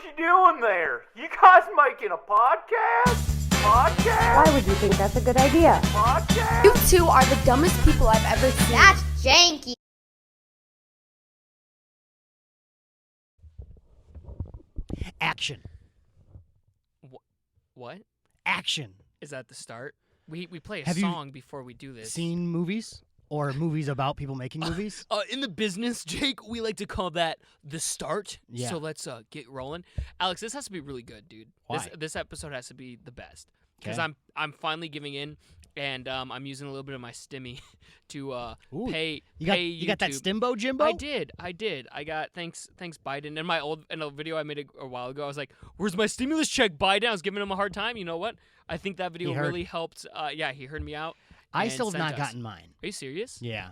What you doing there? You guys making a podcast? Why would you think that's a good idea? Podcast? You two are the dumbest people I've ever seen. That's janky. Action. What? Action. Is that the start? We play a Have you song before we do this. Seen movies? Or movies about people making movies? In the business, Jake, we like to call that the start. Yeah. So let's get rolling. Alex, this has to be really good, dude. Why? This episode has to be the best. Because Okay. I'm finally giving in, and I'm using a little bit of my stimmy to Ooh. pay You got that YouTube. Stimbo Jimbo? I did. I got thanks Biden. In a video I made a while ago, I was like, "Where's my stimulus check, Biden?" I was giving him a hard time. You know what? I think that video He heard. really helped. Yeah, he heard me out. I and still have sent not us. gotten mine. Are you serious? Yeah.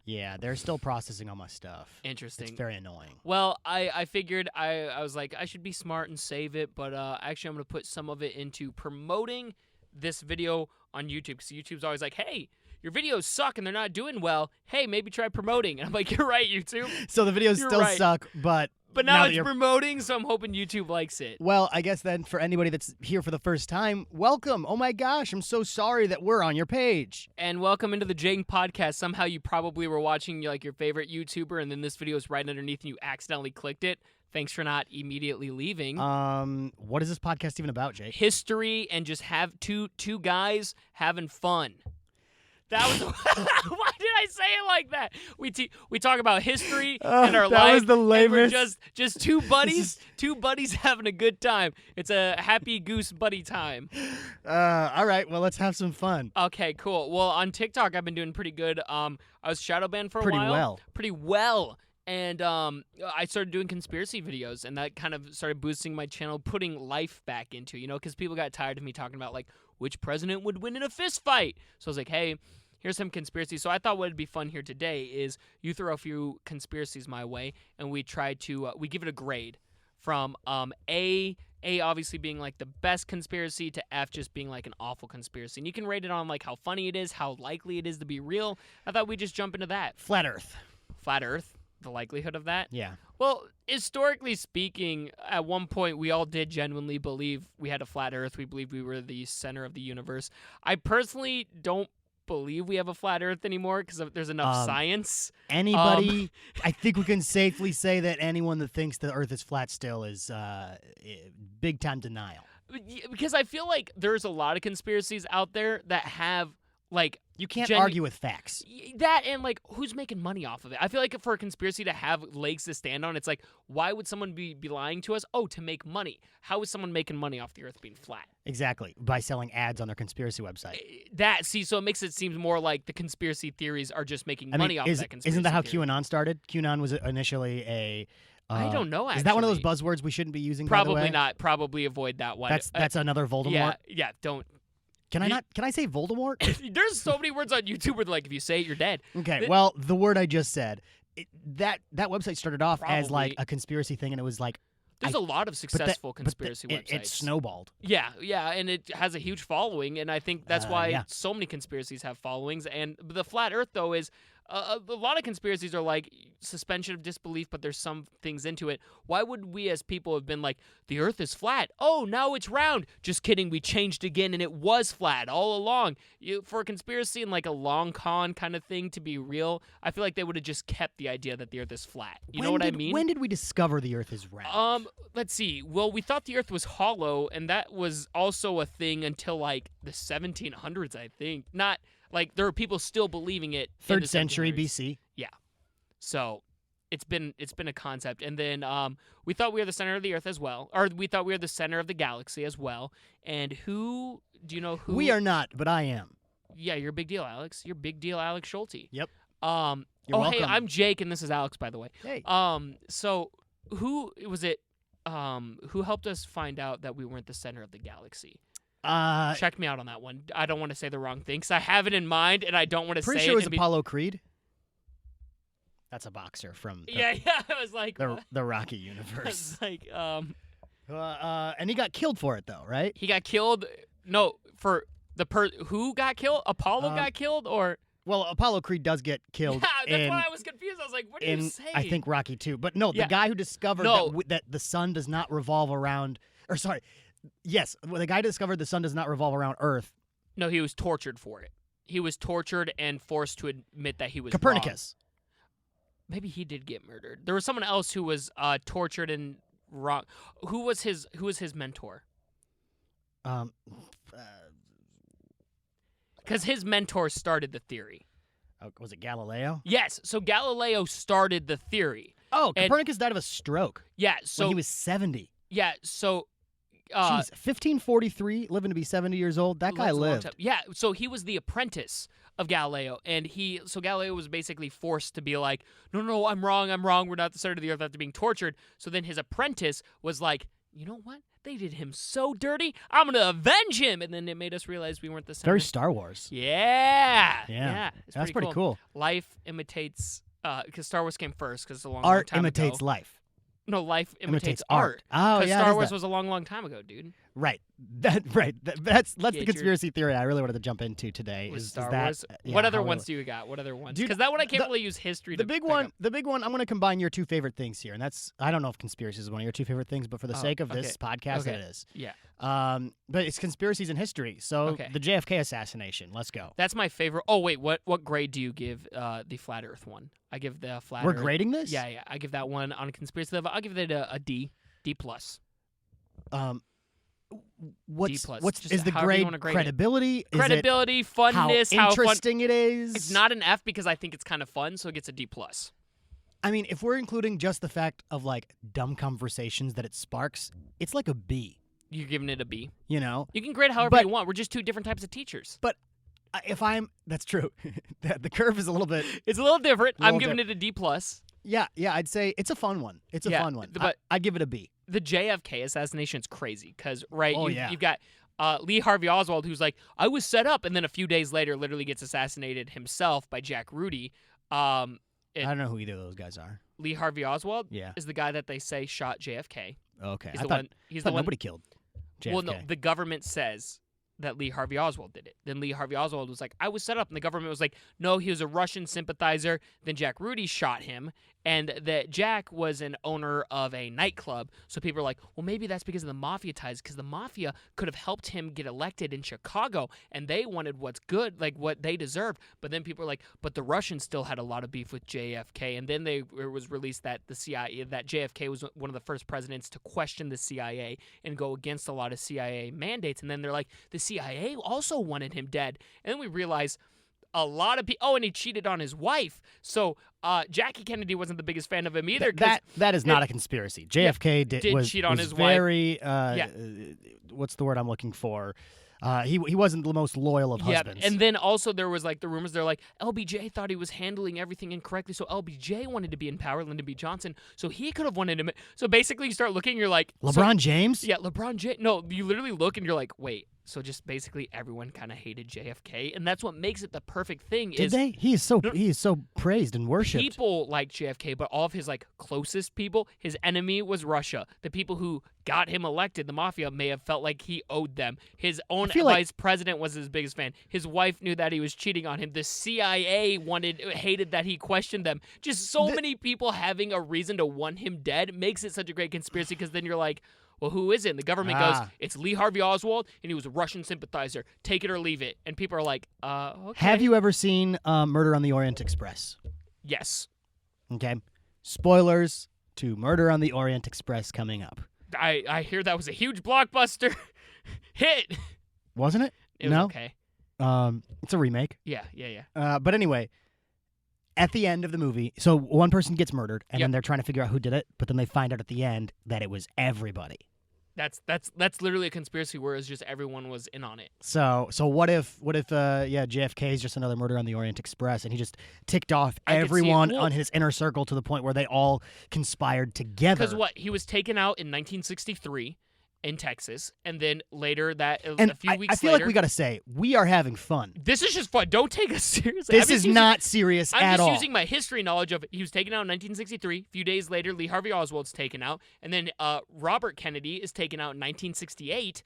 Yeah, they're still processing all my stuff. Interesting. It's very annoying. Well, I figured I was like, I should be smart and save it, but actually I'm going to put some of it into promoting this video on YouTube, because YouTube's always like, hey, your videos suck and they're not doing well. Hey, maybe try promoting. And I'm like, you're right, YouTube. So the videos You're still right. suck, but Now that it's you're... promoting, so I'm hoping YouTube likes it. Well, I guess then for anybody that's here for the first time, welcome. Oh my gosh, I'm so sorry that we're on your page. And welcome into the Jank podcast. Somehow you probably were watching like your favorite YouTuber, and then this video is right underneath and you accidentally clicked it. Thanks for not immediately leaving. What is this podcast even about, Jake? History and just have two guys having fun. That was why did I say it like that? We talk about history and our that life. was the and we're lamest. just two buddies, having a good time. It's a happy goose buddy time. All right, well, let's have some fun. Okay, cool. Well, on TikTok I've been doing pretty good. I was shadow banned for a Pretty while. well. Pretty well. And I started doing conspiracy videos, and that kind of started boosting my channel, putting life back into, because people got tired of me talking about, like, which president would win in a fist fight. So I was like, hey, here's some conspiracies. So I thought what would be fun here today is you throw a few conspiracies my way, and we try to, we give it a grade from A obviously being, like, the best conspiracy to F just being, like, an awful conspiracy. And you can rate it on, like, how funny it is, how likely it is to be real. I thought we'd just jump into that. Flat Earth. Flat Earth. The likelihood of that? Yeah. Well, historically speaking, at one point we all did genuinely believe we had a flat Earth. We believed we were the center of the universe. I personally don't believe we have a flat Earth anymore because there's enough science. Anybody, I think we can safely say that anyone that thinks the Earth is flat still is big time denial. Because I feel like there's a lot of conspiracies out there that have, like, you can't argue with facts. That and, like, who's making money off of it? I feel like for a conspiracy to have legs to stand on, it's like, why would someone be lying to us? Oh, to make money. How is someone making money off the Earth being flat? Exactly. By selling ads on their conspiracy website. So it makes it seem more like the conspiracy theories are just making money off that conspiracy Isn't that how theory. QAnon started? QAnon was initially a... I don't know, actually. Is that one of those buzzwords we shouldn't be using, by the Probably way? not. Probably avoid that one. That's another Voldemort? Yeah, don't. Can I say Voldemort? There's so many words on YouTube where, like, if you say it, you're dead. Okay, well, the word I just said, that website started off as, like, Probably. a conspiracy thing, and it was like... There's a lot of successful conspiracy websites. It snowballed. Yeah, and it has a huge following, and I think that's why yeah. so many conspiracies have followings. And the flat Earth, though, is a lot of conspiracies are like suspension of disbelief, but there's some things into it. Why would we as people have been like, the Earth is flat? Oh, now it's round. Just kidding. We changed again, and it was flat all along. For a conspiracy and like a long con kind of thing to be real, I feel like they would have just kept the idea that the Earth is flat. You know what I mean? When did we discover the Earth is round? Let's see. Well, we thought the Earth was hollow, and that was also a thing until like the 1700s, I think. Not like there are people still believing it. in the 3rd century 1700s. BC. Yeah. So it's been a concept, and then we thought we were the center of the Earth as well, or we thought we were the center of the galaxy as well. And do you know who? We are not, but I am. Yeah, you're a big deal, Alex. You're big deal, Alex Schulte. Yep. You're welcome. Hey, I'm Jake, and this is Alex, by the way. Hey. So who was it? Who helped us find out that we weren't the center of the galaxy? Check me out on that one. I don't want to say the wrong thing because I have it in mind, and I don't want to say Pretty sure it was and Apollo Creed. That's a boxer from the, Yeah, I was like, the Rocky I universe. was like, And he got killed for it, though, right? he got killed. No, for who got killed? Apollo got killed, or Well, Apollo Creed does get killed. yeah, that's in, why I was confused. I was like, what are you saying? I think Rocky 2. But no, the guy who discovered that the sun does not revolve around, or sorry, yes, the guy discovered the sun does not revolve around Earth. No, he was tortured for it. He was tortured and forced to admit that he was Copernicus. wrong. Maybe he did get murdered. There was someone else who was tortured and wrong. Who was his mentor? Because his mentor started the theory. Was it Galileo? Yes. So Galileo started the theory. Oh, Copernicus died of a stroke. Yeah. So when he was 70. Yeah. So. Jeez, 1543, living to be 70 years old. That guy lived. Yeah. So he was the apprentice of Galileo, and so Galileo was basically forced to be like, no, I'm wrong. We're not the center of the earth after being tortured. So then his apprentice was like, you know what? They did him so dirty. I'm gonna avenge him, and then it made us realize we weren't the center. Very Star Wars. Yeah. That's pretty cool. Life imitates, because Star Wars came first, because it's a long Art time imitates ago. life. No, life imitates art. Oh, yeah. Star Wars was a long time ago, dude. Right. That's the conspiracy theory I really wanted to jump into today. Was is Star that, Wars? Yeah, what other ones do you got? What other ones? Dude, Because that one I can't really use history. The big one. I'm going to combine your two favorite things here, and that's I don't know if conspiracy is one of your two favorite things, but for the sake of this podcast, it is. Yeah. But it's conspiracies in history. So the JFK assassination. Let's go. That's my favorite. Oh wait, what grade do you give the flat Earth one? I give the flat. We're Earth. grading this? Yeah. I give that one on conspiracy level. I'll give it a D plus. What's Just is the grade credibility? Credibility, is it funness, how interesting it is. It's not an F because I think it's kind of fun, so it gets a D plus. I mean, if we're including just the fact of like dumb conversations that it sparks, it's like a B. You're giving it a B. You know, you can grade however you want. We're just two different types of teachers. But that's true. The curve is a little bit. It's a little different. I'm giving it a D plus. Yeah, I'd say it's a fun one. It's a fun one. But I'd give it a B. The JFK assassination is crazy because, you've got Lee Harvey Oswald, who's like, I was set up, and then a few days later literally gets assassinated himself by Jack Rudy. I don't know who either of those guys are. Lee Harvey Oswald Yeah. is the guy that they say shot JFK. Okay. He's the one nobody killed JFK. Well, no, the government says that Lee Harvey Oswald did it. Then Lee Harvey Oswald was like, I was set up. And the government was like, no, he was a Russian sympathizer. Then Jack Rudy shot him. And that Jack was an owner of a nightclub. So people are like, well, maybe that's because of the mafia ties, because the mafia could have helped him get elected in Chicago. And they wanted what's good, like what they deserved. But then people are like, but the Russians still had a lot of beef with JFK. And then it was released that the CIA, that JFK was one of the first presidents to question the CIA and go against a lot of CIA mandates. And then they're like, the CIA also wanted him dead. And then we realize a lot of people. Oh, and he cheated on his wife. So Jackie Kennedy wasn't the biggest fan of him either. That is not a conspiracy. JFK did cheat on his very, wife. What's the word I'm looking for? He wasn't the most loyal of husbands. And then also there was like the rumors. They're like LBJ thought he was handling everything incorrectly, so LBJ wanted to be in power, Lyndon B. Johnson, so he could have wanted him. So basically, you start looking, you're like LeBron James. Yeah, LeBron James. No, you literally look and you're like, wait. So just basically everyone kind of hated JFK, and that's what makes it the perfect thing. Did they? He is so praised and worshipped. People like JFK, but all of his like closest people, his enemy was Russia. The people who got him elected, the mafia, may have felt like he owed them. His own vice president was his biggest fan. His wife knew that he was cheating on him. The CIA hated that he questioned them. Just so many people having a reason to want him dead makes it such a great conspiracy, because then you're like, well, who is it? And the government goes, it's Lee Harvey Oswald, and he was a Russian sympathizer. Take it or leave it. And people are like, okay. Have you ever seen Murder on the Orient Express? Yes. Okay. Spoilers to Murder on the Orient Express coming up. I hear that was a huge blockbuster hit. Wasn't it? It was okay. It's a remake. Yeah. But anyway, at the end of the movie, so one person gets murdered, and then they're trying to figure out who did it, but then they find out at the end that it was everybody. That's literally a conspiracy, whereas just everyone was in on it. So what if JFK is just another Murder on the Orient Express, and he just ticked off everyone on his inner circle to the point where they all conspired together? Because he was taken out in 1963 in Texas, and then later a few weeks later, I feel like we got to say, we are having fun. This is just fun. Don't take us seriously. This is not serious at all. I'm just using my history knowledge of he was taken out in 1963. A few days later, Lee Harvey Oswald's taken out, and then Robert Kennedy is taken out in 1968.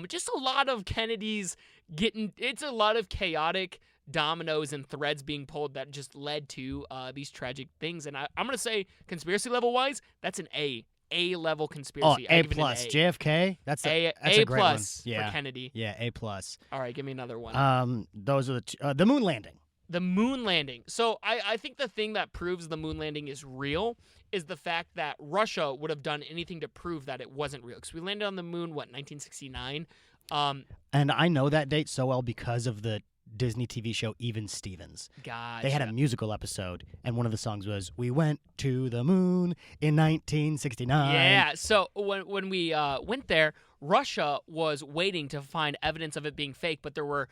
Just a lot of Kennedys getting. It's a lot of chaotic dominoes and threads being pulled that just led to these tragic things. And I'm going to say, conspiracy level-wise, that's an A-level conspiracy. Oh, A plus. JFK? That's a great plus one. Yeah. for Kennedy. Yeah, A plus. All right, give me another one. Those are the moon landing. The moon landing. So I think the thing that proves the moon landing is real is the fact that Russia would have done anything to prove that it wasn't real. Because we landed on the moon, 1969? And I know that date so well because of the Disney TV show Even Stevens. Gotcha. They had a musical episode, and one of the songs was "We went to the moon in 1969." Yeah. So when we went there, Russia was waiting to find evidence of it being fake, but there were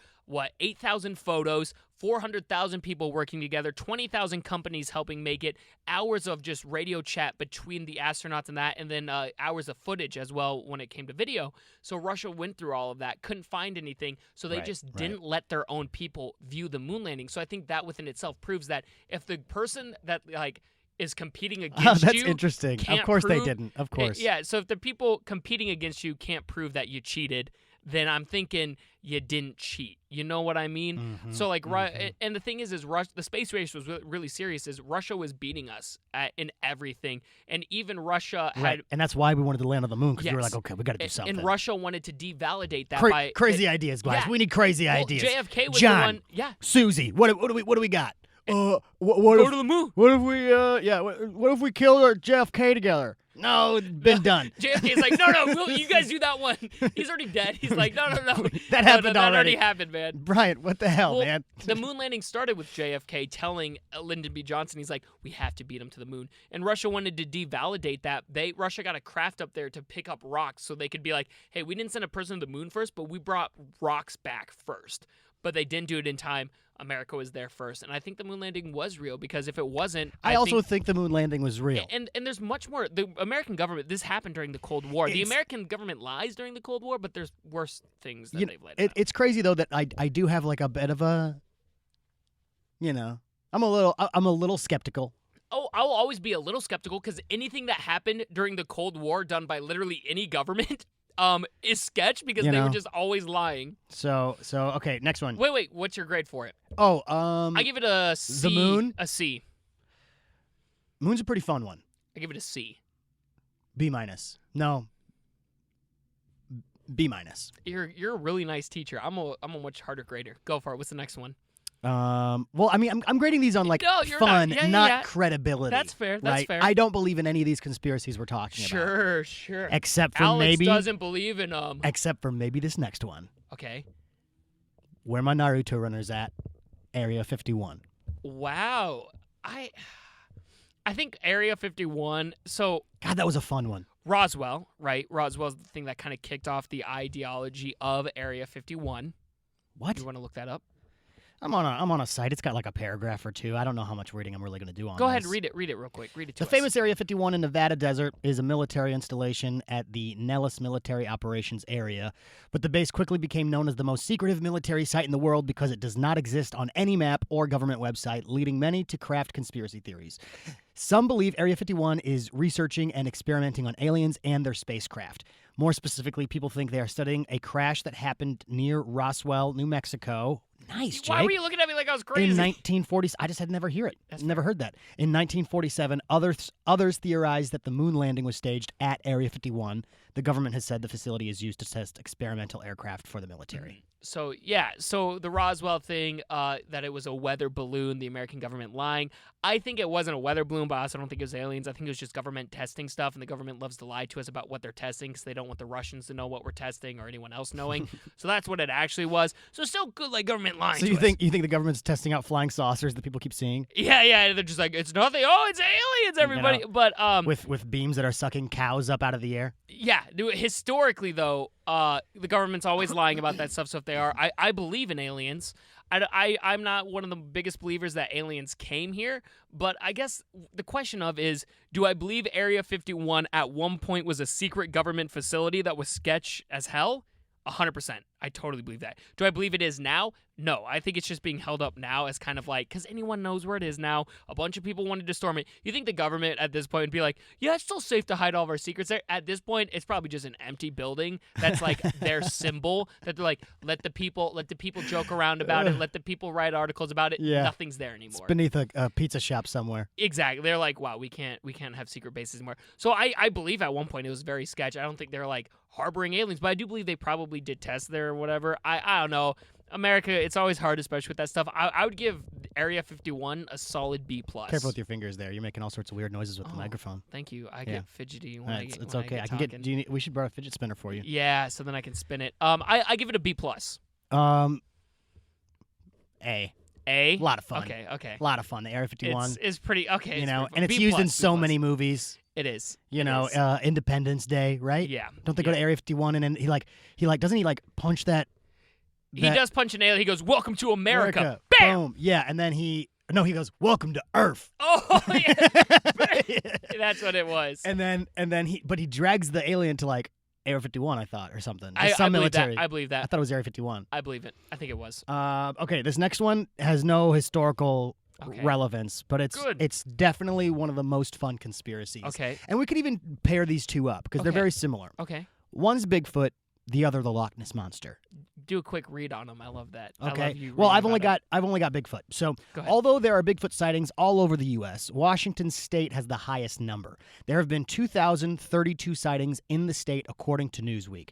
8,000 photos, 400,000 people working together, 20,000 companies helping make it, hours of just radio chat between the astronauts and that, and then hours of footage as well when it came to video. So Russia went through all of that, couldn't find anything, so they just didn't let their own people view the moon landing. So I think that within itself proves that if the person that is competing against that's you, interesting. can't Of course prove, they didn't. Of course. Yeah, so if the people competing against you can't prove that you cheated, then I'm thinking you didn't cheat. You know what I mean? Mm-hmm, So and the thing is the space race was really serious. Is Russia was beating us in everything, and even Russia had, and that's why we wanted to land on the moon because we were Yes. like, okay, we got to do something. and Russia wanted to devalidate that by crazy ideas, guys. yeah. We need crazy well, ideas. JFK was John, the one. Yeah, Susie, what do we got? What go if to the moon. what if we what if we killed our JFK together? No, it's been done. JFK's like, no, you guys do that one. He's already dead. He's like, no. That happened that already. happened, man. Brian, what the hell, Well, man? The moon landing started with JFK telling Lyndon B. Johnson, he's like, we have to beat him to the moon. And Russia wanted to devalidate that. Russia got a craft up there to pick up rocks so they could be like, hey, we didn't send a person to the moon first, but we brought rocks back first. But they didn't do it in time. America was there first. And I think the moon landing was real because if it wasn't, I also think the moon landing was real. And there's much more. The American government, this happened during the Cold War. The American government lies during the Cold War, but there's worse things that they've lied about. It's crazy though that I do have like a bit of a, I'm a little skeptical. Oh, I'll always be a little skeptical because anything that happened during the Cold War done by literally any government is sketch because they were just always lying. So okay, next one. Wait, what's your grade for it? Oh, I give it a C. The moon? A C. Moon's a pretty fun one. I give it a C. B minus. No. B minus. You're a really nice teacher. I'm a much harder grader. Go for it. What's the next one? Well, I mean, I'm grading these on like No, you're fun, not. Yeah. credibility. That's fair. That's right? fair. I don't believe in any of these conspiracies we're talking about. Sure. Except for Alex maybe doesn't believe in Except for maybe this next one. Okay. Where my Naruto runner's at, Area 51. Wow. I think Area 51. So God, that was a fun one. Roswell, right? Roswell's the thing that kind of kicked off the ideology of Area 51. What? You want to look that up? I'm on a site. It's got like a paragraph or two. I don't know how much reading I'm really going to do on Go this. ahead, read it real quick. Read it to The us. famous Area 51 in Nevada desert is a military installation at the Nellis Military Operations Area, but the base quickly became known as the most secretive military site in the world because it does not exist on any map or government website, leading many to craft conspiracy theories. Some believe Area 51 is researching and experimenting on aliens and their spacecraft. More specifically, people think they are studying a crash that happened near Roswell, New Mexico. Nice, Jake. Why were you looking at me like I was crazy? In 1940, I just had never heard that. In 1947, others theorized that the moon landing was staged at Area 51. The government has said the facility is used to test experimental aircraft for the military. So the Roswell thing, that it was a weather balloon, the American government lying. I think it wasn't a weather balloon, but I also don't think it was aliens. I think it was just government testing stuff, and the government loves to lie to us about what they're testing because they don't want the Russians to know what we're testing or anyone else knowing. So that's what it actually was. So still good, like government lying. So to you us. think the government's testing out flying saucers that people keep seeing? Yeah. They're just like, it's nothing. Oh, it's aliens, everybody. But with beams that are sucking cows up out of the air. yeah, historically though, the government's always lying about that stuff. So if they are, I believe in aliens. I'm not one of the biggest believers that aliens came here, but I guess the question is, do I believe Area 51 at one point was a secret government facility that was sketch as hell? 100%. I totally believe that. Do I believe it is now? No. I think it's just being held up now as kind of like, because anyone knows where it is now. A bunch of people wanted to storm it. You think the government at this point would be like, yeah, it's still safe to hide all of our secrets there? At this point, it's probably just an empty building that's like their symbol that they're like, let the people joke around about it. Let the people write articles about it. Yeah. Nothing's there anymore. It's beneath a pizza shop somewhere. Exactly. They're like, wow, we can't have secret bases anymore. So I believe at one point it was very sketchy. I don't think they're like harboring aliens, but I do believe they probably did tests there or whatever. I don't know. America, it's always hard, especially with that stuff. I would give Area 51 a solid B+. Careful with your fingers there. You're making all sorts of weird noises with the microphone. Thank you. I get fidgety when I get It's okay. I I can talking. get. We should borrow a fidget spinner for you. Yeah, so then I can spin it. I give it a B+. A. A? A lot of fun. Okay. A lot of fun. The Area 51. It's pretty okay. You it's know, pretty fun. and it's B+, used in B+. so many movies. It is. You It know, is. Independence Day, right? Yeah. Don't they go to Area 51 and then he doesn't he like punch that? He does punch an alien. He goes, "Welcome to America." America. Bam! Boom. Yeah, and then he goes, "Welcome to Earth." Oh, yeah. That's what it was. And then he drags the alien to like Area 51, I thought, or something. I Some believe military. that. I believe I that. thought it was Area 51. I believe it. I think it was. Okay, this next one has no historical Okay. relevance, but Good. it's definitely one of the most fun conspiracies. Okay. And we could even pair these two up because they're Okay. very similar. Okay. One's Bigfoot, the other the Loch Ness Monster. Do a quick read on them. I love that. I Okay. love you Well, reading I've only about got Bigfoot. So, Go ahead. although there are Bigfoot sightings all over the U.S., Washington State has the highest number. There have been 2,032 sightings in the state, according to Newsweek.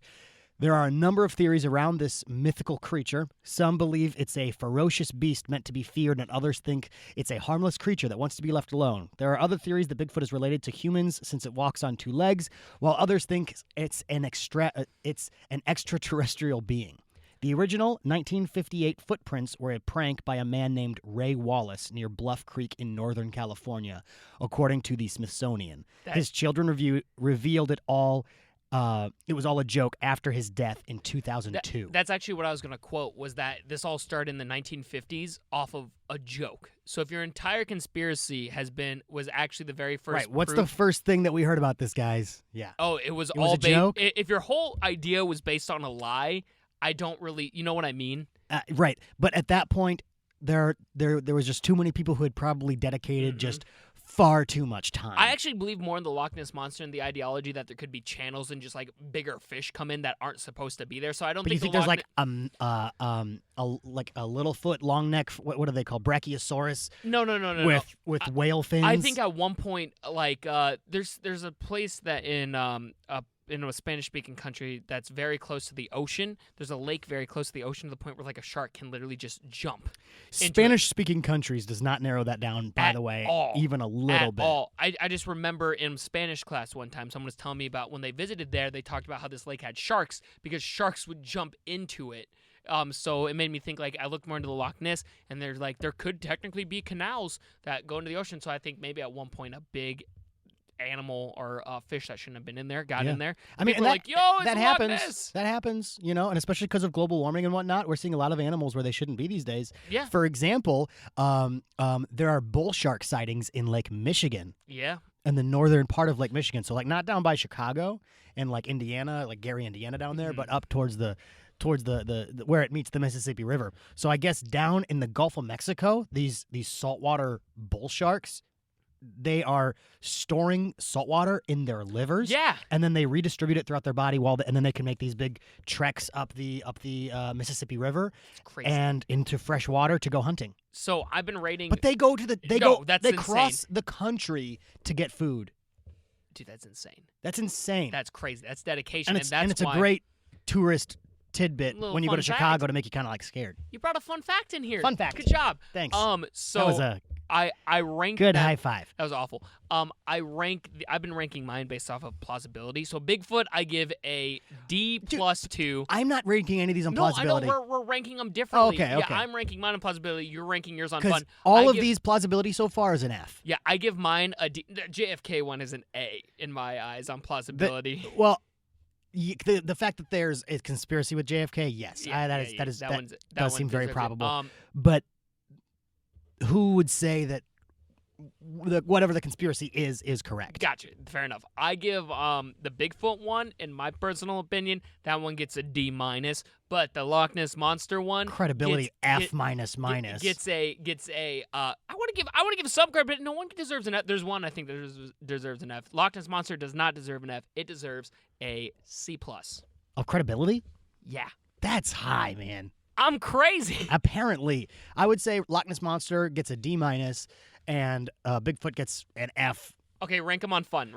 There are a number of theories around this mythical creature. Some believe it's a ferocious beast meant to be feared, and others think it's a harmless creature that wants to be left alone. There are other theories that Bigfoot is related to humans since it walks on two legs, while others think it's an extraterrestrial being. The original 1958 footprints were a prank by a man named Ray Wallace near Bluff Creek in Northern California, according to the Smithsonian. His children revealed it all. It was all a joke after his death in 2002. That's actually what I was going to quote, was that this all started in the 1950s off of a joke. So if your entire conspiracy was actually the very first Right. What's the proof- first thing that we heard about this, guys? Yeah. Oh, it was was all a joke? If your whole idea was based on a lie, I don't really, you know what I mean? Right. But at that point, there was just too many people who had probably dedicated just far too much time. I actually believe more in the Loch Ness Monster and the ideology that there could be channels and just like bigger fish come in that aren't supposed to be there. So I don't But think you think the there's Loch like a little foot, long neck? What are they called? Brachiosaurus No. with whale fins. I think at one point, like, there's a place that in a Spanish-speaking country that's very close to the ocean. There's a lake very close to the ocean to the point where like a shark can literally just jump. Spanish-speaking countries does not narrow that down, by At the way, all. even a little At bit. all. I just remember in Spanish class one time, someone was telling me about when they visited there, they talked about how this lake had sharks because sharks would jump into it. So it made me think, like, I looked more into the Loch Ness, and there's like there could technically be canals that go into the ocean. So I think maybe at one point a big animal or fish that shouldn't have been in there got in there. I mean, People were like, yo, it's that a Loch happens. Ness. That happens, you know, and especially because of global warming and whatnot, we're seeing a lot of animals where they shouldn't be these days. Yeah. For example, there are bull shark sightings in Lake Michigan, Yeah. in the northern part of Lake Michigan. So, like, not down by Chicago and like Indiana, like Gary, Indiana, down there, but up towards the where it meets the Mississippi River. So I guess down in the Gulf of Mexico, these saltwater bull sharks, they are storing saltwater in their livers. Yeah. And then they redistribute it throughout their body and then they can make these big treks up the Mississippi River It's crazy. and into fresh water to go hunting. So I've been rating. But they go to that's they insane. cross the country to get food. Dude, that's insane. That's insane. That's crazy. That's dedication. and that's it's why a great tourist tidbit Little when you go fun to Chicago fact. to make you kind of like scared. You brought a fun fact in here. Fun fact. Good job. Thanks. So that was a I ranked good that- high five. That was awful. I've been ranking mine based off of plausibility. So Bigfoot, I give a D plus 2. I'm not ranking any of these on No, plausibility. I know we're ranking them differently. Okay, okay. Yeah, I'm ranking mine on plausibility. You're ranking yours on Because fun. all I of give- these plausibility so far is an F. Yeah, I give mine a D. The JFK one is an A in my eyes on plausibility. Well, the fact that there's a conspiracy with JFK, yes, one's- that that does one seem very deserves it. probable. But who would say that whatever the conspiracy is correct. Gotcha. Fair enough. I give the Bigfoot one, in my personal opinion, that one gets a D minus. But the Loch Ness monster one, Credibility F minus. gets a. I want to give some credit, but no one deserves an F. There's one I think that deserves an F. Loch Ness monster does not deserve an F. It deserves a C plus. Of credibility? Yeah. That's high, man. I'm crazy. Apparently, I would say Loch Ness monster gets a D minus, and Bigfoot gets an F. Okay, rank them on fun.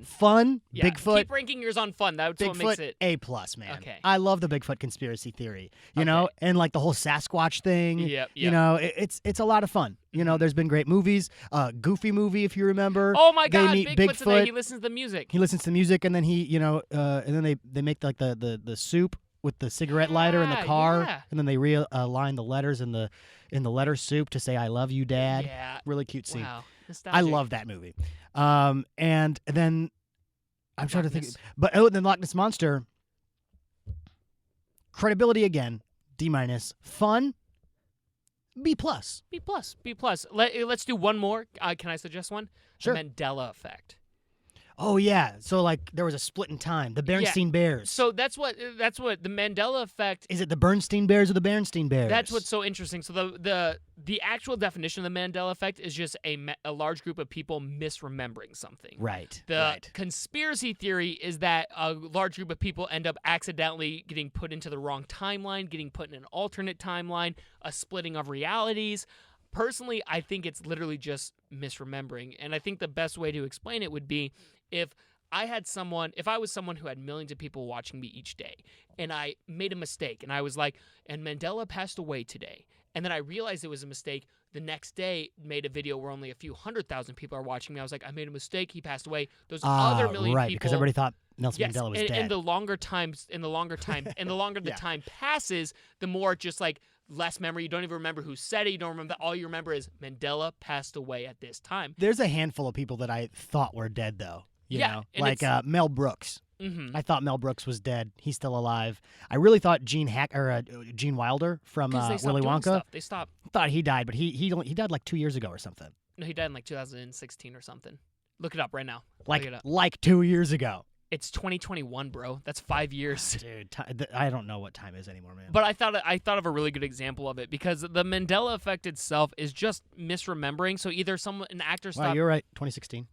Fun, Yeah, Bigfoot. keep ranking yours on fun. That's what makes Bigfoot it. A plus, man. Okay. I love the Bigfoot conspiracy theory. You know, and like the whole Sasquatch thing. Yep. You know, it's a lot of fun. You know, there's been great movies. Goofy movie, if you remember. Oh my They God, meet Bigfoot's in there. He listens to the music. He listens to music, and then and then they make like the soup with the cigarette lighter in the car, yeah. and then they realign the letters in the letter soup to say "I love you, Dad." Yeah. Really cute scene. Wow. I Nostalgic. love that movie. And then I'm trying to think, Ness. but then Loch Ness monster. Credibility again, D minus. Fun, B plus. B plus. Let's do one more. Can I suggest one? Sure. The Mandela Effect. Oh yeah, so like there was a split in time. The Bernstein Bears. So that's what the Mandela Effect. Is it the Bernstein Bears or the Bernstein Bears? That's what's so interesting. So the actual definition of the Mandela Effect is just a large group of people misremembering something. Right. The conspiracy theory is that a large group of people end up accidentally getting put into the wrong timeline, getting put in an alternate timeline, a splitting of realities. Personally, I think it's literally just misremembering. And I think the best way to explain it would be if I was someone who had millions of people watching me each day, and I made a mistake, and I was like, and Mandela passed away today. And then I realized it was a mistake. The next day, made a video where only a few 100,000 people are watching me. I was like, I made a mistake. He passed away. Those other million right, people, because everybody thought Nelson Mandela was dead. And the longer the time passes, the more just like less memory. You don't even remember who said it. You don't remember. All you remember is Mandela passed away at this time. There's a handful of people that I thought were dead, though. You know, and like Mel Brooks. Mm-hmm. I thought Mel Brooks was dead. He's still alive. I really thought Gene Wilder from Willy Wonka. Stuff. They stopped. Thought he died, but he died like 2 years ago or something. No, he died in like 2016 or something. Look it up right now. Look it up. Like 2 years ago. It's 2021, bro. That's 5 years. Dude, I don't know what time is anymore, man. But I thought of a really good example of it because the Mandela Effect itself is just misremembering. So either an actor stopped. Wow, you're right. 2016.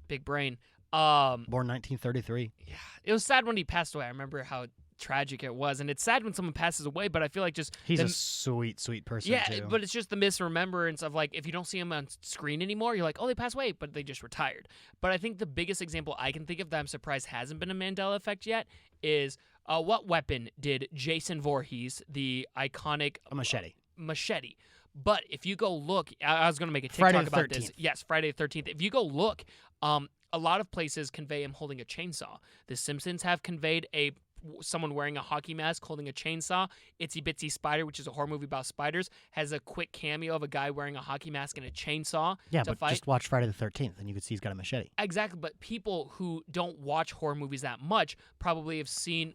Big brain. Born 1933. Yeah, it was sad when he passed away. I remember how tragic it was, and it's sad when someone passes away. But I feel like just he's a sweet person. Yeah, too. But it's just the misremembrance of like if you don't see him on screen anymore, you're like, oh, they passed away, but they just retired. But I think the biggest example I can think of that I'm surprised hasn't been a Mandela Effect yet is what weapon did Jason Voorhees, the iconic a machete? Machete. But if you go look, I was going to make a TikTok Friday the about 13th. this. Yes, Friday the 13th. If you go look, a lot of places convey him holding a chainsaw. The Simpsons have conveyed someone wearing a hockey mask holding a chainsaw. Itsy Bitsy Spider, which is a horror movie about spiders, has a quick cameo of a guy wearing a hockey mask and a chainsaw Yeah, to but fight. just watch Friday the 13th, and you can see he's got a machete. Exactly, but people who don't watch horror movies that much probably have seen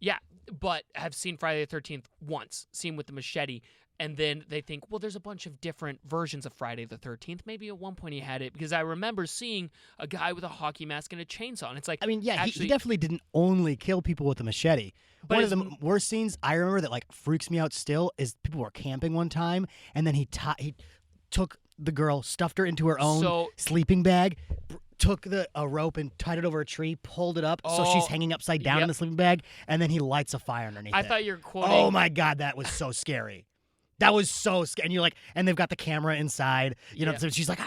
Friday the 13th once, seen with the machete. And then they think, well, there's a bunch of different versions of Friday the 13th. Maybe at one point he had it because I remember seeing a guy with a hockey mask and a chainsaw. And it's like, I mean, yeah, actually, he definitely didn't only kill people with a machete. But one of the worst scenes I remember that like freaks me out still is people were camping one time, and then he took the girl, stuffed her into her own sleeping bag, took a rope and tied it over a tree, pulled it up so she's hanging upside down in the sleeping bag, and then he lights a fire underneath it. I thought you were quoting. Oh my God, that was so scary. That was so scary. And you're like, and they've got the camera inside. You know, so she's like,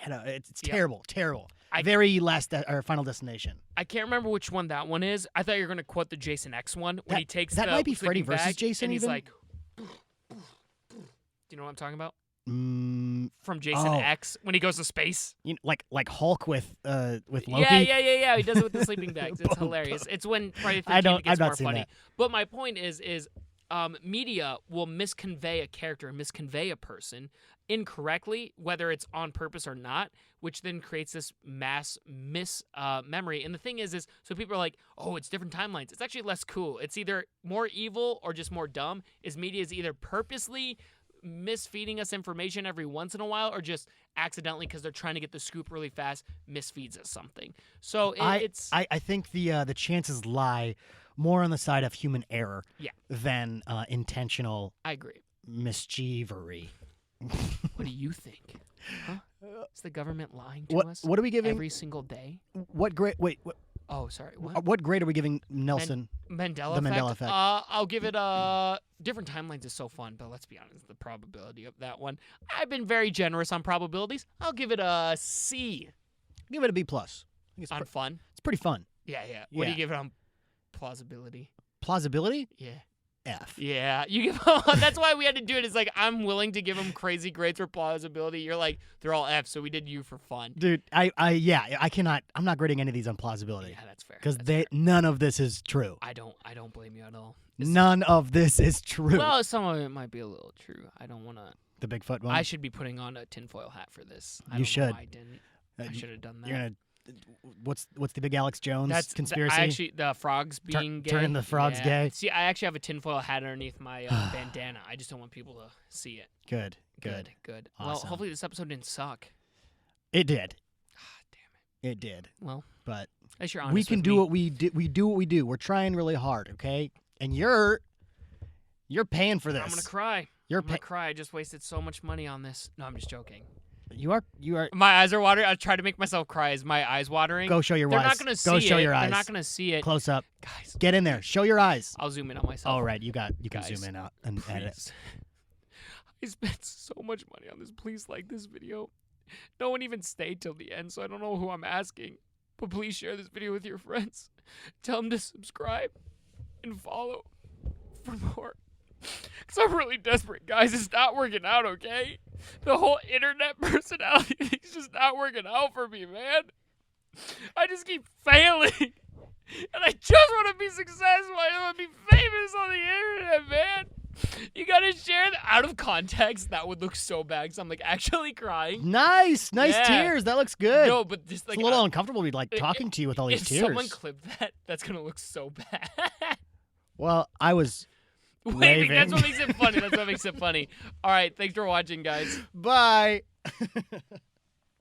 it's terrible, terrible. Very Final Destination. I can't remember which one that one is. I thought you were going to quote the Jason X one when he takes that the might be Freddy sleeping versus bag Jason. and he's even? like, do you know what I'm talking about? From Jason oh. X when he goes to space. Like Hulk with Loki. Yeah. He does it with the sleeping bags. It's hilarious. It's when Friday the 13th gets more funny. That. But my point is media will misconvey a character, misconvey a person incorrectly, whether it's on purpose or not, which then creates this mass memory. And the thing is so people are like, oh, it's different timelines. It's actually less cool. It's either more evil or just more dumb. Media is either purposely misfeeding us information every once in a while, or just accidentally because they're trying to get the scoop really fast, misfeeds us something. So it's I think the chances lie more on the side of human error than intentional I agree. mischievery. What do you think? Huh? Is the government lying to us? What are we giving every single day? What grade? Wait, Oh, sorry. What? what grade are we giving Nelson? Mandela the Effect? Mandela Effect. I'll give it different timelines is so fun, but let's be honest, the probability of that one. I've been very generous on probabilities. I'll give it a C. Give it a B plus. I think On fun. it's pretty fun. Yeah. What do Yeah. you give it on plausibility? Plausibility? Yeah. F. Yeah, you give. That's why we had to do it. It's like I'm willing to give them crazy grades for plausibility. You're like they're all F, so we did U for fun. Dude, I cannot. I'm not grading any of these on plausibility. Yeah, that's fair. Because That's fair. none of this is true. I don't blame you at all. None of this is true. Well, some of it might be a little true. I don't want to. The Bigfoot one. I should be putting on a tinfoil hat for this. I You don't know should. why I didn't. I should have done that. You're gonna. What's the big Alex Jones conspiracy? I actually the frogs being gay. turning the frogs gay? See, I actually have a tinfoil hat underneath my bandana. I just don't want people to see it. Good. Well, Awesome. hopefully this episode didn't suck. It did. Ah, damn it. It did. Well, But as you're honest we can with do me. what we do. We do what we do. We're trying really hard, okay? And you're paying for this. I'm gonna cry. You're I'm gonna cry. I just wasted so much money on this. No, I'm just joking. You are. My eyes are watering. I tried to make myself cry. Is my eyes watering? Go show your They're eyes. not gonna see Go show it. your eyes. They're not gonna see it. Close up. Guys, Get in there. Show your eyes. I'll zoom in on myself. All right, you can Guys, zoom in out and edit. Please. I spent so much money on this. Please like this video. No one even stayed till the end, so I don't know who I'm asking. But please share this video with your friends. Tell them to subscribe and follow for more. Because I'm really desperate, guys. It's not working out, okay? The whole internet personality thing's just not working out for me, man. I just keep failing. And I just want to be successful. I want to be famous on the internet, man. You gotta share that out of context. That would look so bad because I'm like actually crying. Nice Yeah. tears. That looks good. No, but just like it's a little uncomfortable to be like talking to you with all these if tears. someone clipped that, that's gonna look so bad. Well, I was Waving. That's waving. what makes it funny. That's what makes it funny. All right, thanks for watching, guys. Bye.